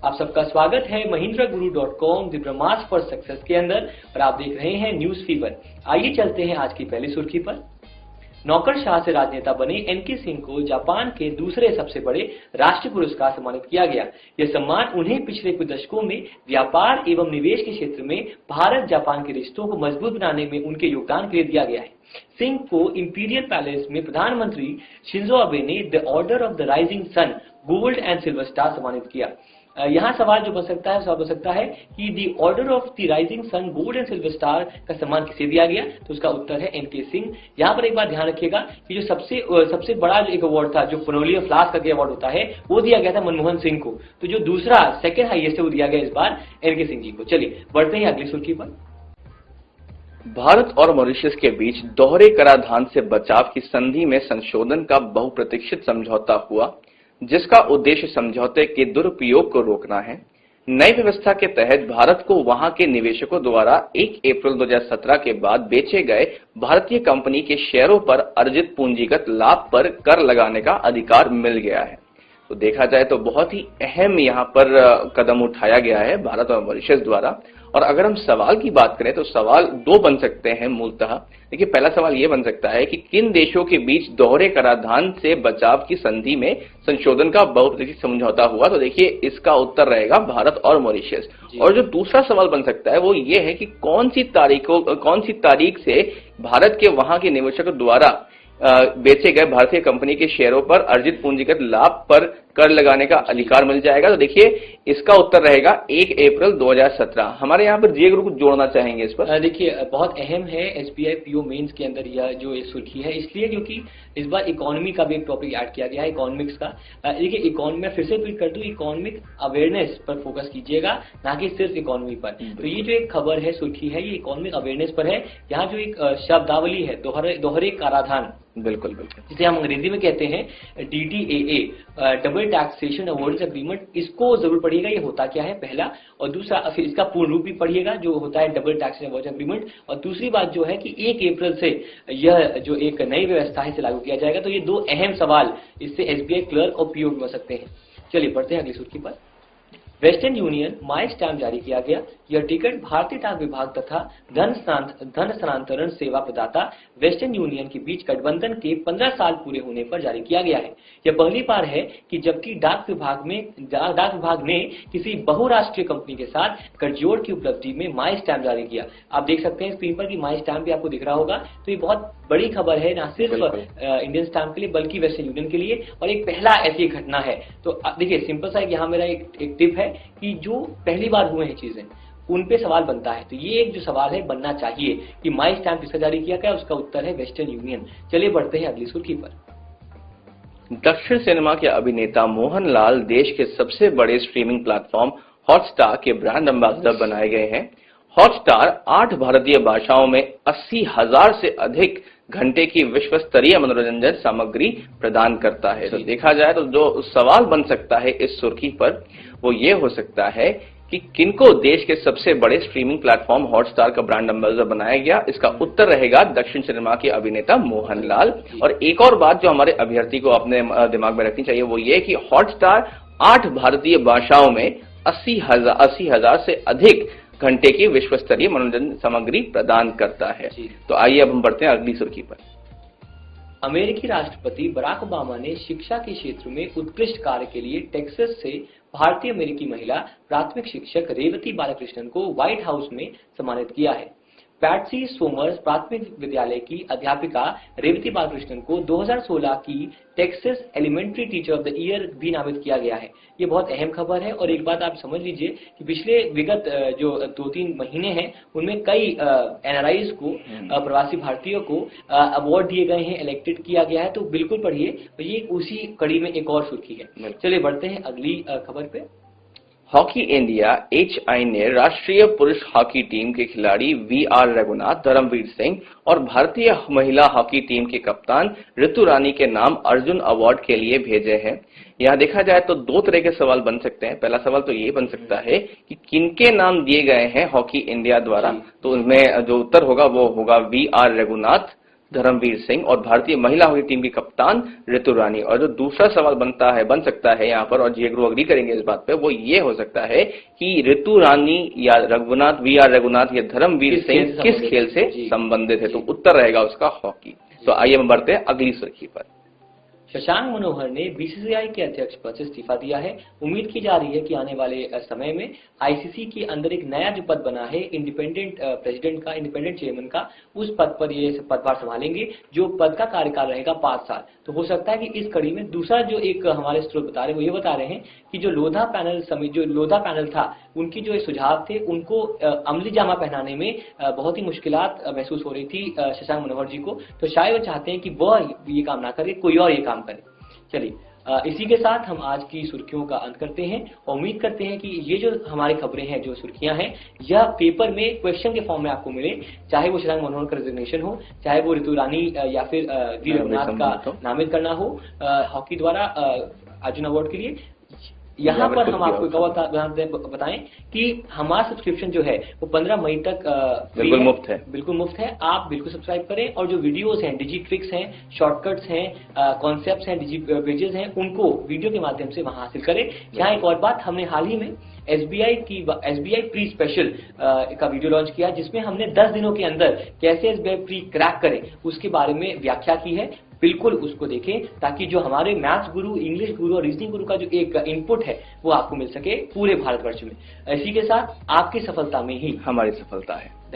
आप सबका स्वागत है mahindraguru.com the Brahmastra for success के अंदर और आप देख रहे हैं न्यूज फीवर। आइए चलते हैं आज की पहली सुर्खी पर। नौकरशाह से राजनेता बने एनके सिंह को जापान के दूसरे सबसे बड़े राष्ट्रीय पुरस्कार सम्मानित किया गया। यह सम्मान उन्हें पिछले कुछ दशकों में व्यापार एवं निवेश के क्षेत्र में भारत जापान के रिश्तों को मजबूत बनाने में उनके योगदान के लिए दिया गया है। सिंह को इंपीरियल पैलेस में प्रधानमंत्री शिंजो अबे ने the order of the rising sun gold and silver star सम्मानित किया। यहाँ सवाल जो बन सकता है कि the order of the rising sun gold and silver star का सम्मान किसे दिया गया, तो उसका उत्तर है एनके सिंह। यहाँ पर एक बात ध्यान रखिएगा कि जो सबसे बड़ा जो एक अवार्ड था, जो फनोलिया फ्लास्क का अवार्ड होता है, वो दिया गया था मनमोहन सिंह को। तो जो दूसरा सेकंड हाईएस्ट है वो दिया गया इस बार एनके सिंह जी को। चलिए बढ़ते हैं अगली सुर्खी पर। भारत और मॉरिशस के बीच दोहरे कराधान से बचाव की संधि में संशोधन का बहुप्रतीक्षित समझौता हुआ, जिसका उद्देश्य समझौते के दुरुपयोग को रोकना है। नई व्यवस्था के तहत भारत को वहां के निवेशकों द्वारा 1 अप्रैल 2017 के बाद बेचे गए भारतीय कंपनी के शेयरों पर अर्जित पूंजीगत लाभ पर कर लगाने का अधिकार मिल गया है। तो देखा जाए तो बहुत ही अहम यहाँ पर कदम उठाया गया है भारत और मॉरिशस द्वारा। और अगर हम सवाल की बात करें तो सवाल दो बन सकते हैं मूलतः। देखिए, पहला सवाल यह बन सकता है कि किन देशों के बीच दोहरे कराधान से बचाव की संधि में संशोधन का बहुप्रतीक्षित समझौता हुआ, तो देखिए इसका उत्तर रहेगा भारत और मॉरिशस। और जो दूसरा सवाल बन सकता है वो ये है कि कौन सी तारीख से भारत के वहां के निवेशकों द्वारा बेचे गए भारतीय कंपनी के शेयरों पर अर्जित पूंजीगत लाभ पर कर लगाने का अधिकार मिल जाएगा। तो देखिए इसका उत्तर रहेगा 1 अप्रैल 2017। हमारे यहाँ पर जे गुरु कुछ जोड़ना चाहेंगे इस पर? देखिए बहुत अहम है एसबीआई पीओ मेंस के अंदर यह जो ये सुर्खी है, इसलिए क्योंकि इस बार इकोनॉमी का भी एक टॉपिक ऐड किया गया है, इकोनॉमिक्स का। देखिए इकोनॉमी, मैं फिर से रिपीट कर दूं, इकोनॉमिक अवेयरनेस पर फोकस कीजिएगा, ना कि सिर्फ इकोनॉमी पर। तो ये जो एक खबर है, सुर्खी है, ये इकोनॉमिक अवेयरनेस पर है। यहाँ जो एक शब्दावली है दोहरे कराधान, बिल्कुल, जिसे हम अंग्रेजी में कहते हैं DTAA, double taxation avoidance agreement, इसको जरूर पढ़िएगा। ये होता क्या है, पहला। और दूसरा फिर इसका पूर्ण रूप भी पढ़िएगा जो होता है डबल टैक्सेशन अवॉइडेंस एग्रीमेंट। और दूसरी बात जो है कि 1 अप्रैल से यह जो एक नई व्यवस्था है इसे लागू किया जाएगा। तो ये दो अहम सवाल इससे एसबीआई क्लर्क और पीओ भी हो सकते हैं। चलिए बढ़ते हैं अगली सुर्खी पर। वेस्टर्न यूनियन माई स्टैम्प जारी किया गया। यह टिकट भारतीय डाक विभाग तथा धन स्थानांतरण सेवा प्रदाता वेस्टर्न यूनियन के बीच गठबंधन के 15 साल पूरे होने पर जारी किया गया है। यह पहली बार है कि जबकि डाक विभाग ने किसी बहुराष्ट्रीय कंपनी के साथ गठजोड़ की उपलब्धि में माई स्टैम्प जारी किया। आप देख सकते हैं स्क्रीन पर कि माई स्टैम्प भी आपको दिख रहा होगा। तो ये बहुत बड़ी खबर है, ना सिर्फ इंडियन स्टैम्प के लिए बल्कि वेस्टर्न यूनियन के लिए, और एक पहला ऐसी घटना है। तो देखिए सिंपल सा यहाँ मेरा एक टिप है कि जो पहली बार हुए हैं चीजें उन पे सवाल बनता है। तो ये एक जो सवाल है बनना चाहिए कि माई स्टैम्प किसका जारी किया गया, उसका उत्तर है वेस्टर्न यूनियन। चलिए बढ़ते हैं अगली सुर्खी पर। दक्षिण सिनेमा के अभिनेता मोहनलाल देश के सबसे बड़े स्ट्रीमिंग प्लेटफॉर्म हॉटस्टार के ब्रांड एम्बेसडर बनाए गए हैं। हॉटस्टार 8 भारतीय भाषाओं में 80,000 से अधिक घंटे की विश्व स्तरीय मनोरंजन सामग्री प्रदान करता है। तो देखा जाए तो जो सवाल बन सकता है इस सुर्खी पर वो ये हो सकता है कि किनको देश के सबसे बड़े स्ट्रीमिंग प्लेटफॉर्म हॉटस्टार का ब्रांड एम्बेसडर बनाया गया। इसका उत्तर रहेगा दक्षिण सिनेमा के अभिनेता मोहनलाल। और एक और बात जो हमारे अभ्यर्थी को अपने दिमाग में रखनी चाहिए वो ये कि हॉटस्टार 8 भारतीय भाषाओं में 80,000 से अधिक घंटे की विश्व स्तरीय मनोरंजन सामग्री प्रदान करता है। तो आइए अब हम बढ़ते हैं अगली सुर्खी पर। अमेरिकी राष्ट्रपति बराक ओबामा ने शिक्षा के क्षेत्र में उत्कृष्ट कार्य के लिए टेक्सास से भारतीय अमेरिकी महिला प्राथमिक शिक्षक रेवती बालकृष्णन को व्हाइट हाउस में सम्मानित किया है। पैट्सी सोमर्स प्राथमिक विद्यालय की अध्यापिका रेवती बालकृष्णन को 2016 की Texas elementary teacher of the year भी नामित किया गया है। ये बहुत अहम खबर है। और एक बात आप समझ लीजिए कि पिछले विगत जो 2-3 महीने हैं उनमें कई एनआरआईज को, प्रवासी भारतीयों को अवार्ड दिए गए हैं, इलेक्टेड किया गया है। तो बिल्कुल पढ़िए, ये उसी कड़ी में एक और सुर्खी है। चलिए बढ़ते हैं अगली खबर पे। हॉकी इंडिया HI ने राष्ट्रीय पुरुष हॉकी टीम के खिलाड़ी VR रघुनाथ, धर्मवीर सिंह और भारतीय महिला हॉकी टीम के कप्तान ऋतु रानी के नाम अर्जुन अवार्ड के लिए भेजे हैं। यहाँ देखा जाए तो दो तरह के सवाल बन सकते हैं। पहला सवाल तो ये बन सकता है कि किनके नाम दिए गए हैं हॉकी इंडिया द्वारा। तो उसमें जो उत्तर होगा वो होगा VR रघुनाथ, धर्मवीर सिंह और भारतीय महिला हॉकी टीम की कप्तान ऋतु रानी। और जो दूसरा सवाल बन सकता है यहाँ पर, और जी गुरु अग्री करेंगे इस बात पे, वो ये हो सकता है कि ऋतु रानी या रघुनाथ रघुनाथ या धर्मवीर सिंह किस खेल से संबंधित है। तो उत्तर रहेगा उसका हॉकी। तो आइए हम बढ़ते हैं अगली सुर्खी पर। शशांक मनोहर ने बीसीसीआई के अध्यक्ष पद से इस्तीफा दिया है। उम्मीद की जा रही है कि आने वाले समय में आईसीसी के अंदर एक नया जो पद बना है इंडिपेंडेंट प्रेसिडेंट का, इंडिपेंडेंट चेयरमैन का, उस पद पर ये पदभार संभालेंगे, जो पद का कार्यकाल रहेगा 5 साल। तो हो सकता है कि इस कड़ी में दूसरा जो एक हमारे स्रोत बता रहे हैं वो ये बता रहे हैं कि जो लोधा पैनल था, उनकी जो सुझाव थे, उनको अमली जामा पहनाने में बहुत ही मुश्किलात महसूस हो रही थी शशांक मनोहर जी को। तो शायद वो चाहते हैं कि वह ये काम ना करे, कोई और ये काम करे। चलिए, इसी के साथ हम आज की सुर्खियों का अंत करते हैं और उम्मीद करते हैं कि ये जो हमारी खबरें हैं, जो सुर्खियां हैं, यह पेपर में क्वेश्चन के फॉर्म में आपको मिले, चाहे वो शशांक मनोहर का रेजिग्नेशन हो, चाहे वो ऋतु रानी या फिर वी रघुनाथ का नामित करना हो हॉकी द्वारा अर्जुन अवार्ड के लिए। यहाँ पर हम आपको एक और बताएं कि हमारा सब्सक्रिप्शन जो है वो 15 मई तक बिल्कुल मुफ्त है। बिल्कुल मुफ्त है। आप बिल्कुल सब्सक्राइब करें और जो वीडियोस हैं, डिजी ट्रिक्स हैं, शॉर्टकट्स हैं, कॉन्सेप्ट्स हैं, डिजी पेजेस हैं, उनको वीडियो के माध्यम से वहां हासिल करें। यहाँ एक और बात, हमने हाल ही में एसबीआई प्री स्पेशल का वीडियो लॉन्च किया, जिसमें हमने 10 दिनों के अंदर कैसे एसबीआई प्री क्रैक करें उसके बारे में व्याख्या की है। बिल्कुल उसको देखें, ताकि जो हमारे मैथ्स गुरु, इंग्लिश गुरु और रीजनिंग गुरु का जो एक इनपुट है वो आपको मिल सके पूरे भारतवर्ष में। इसी के साथ आपकी सफलता में ही हमारी सफलता है।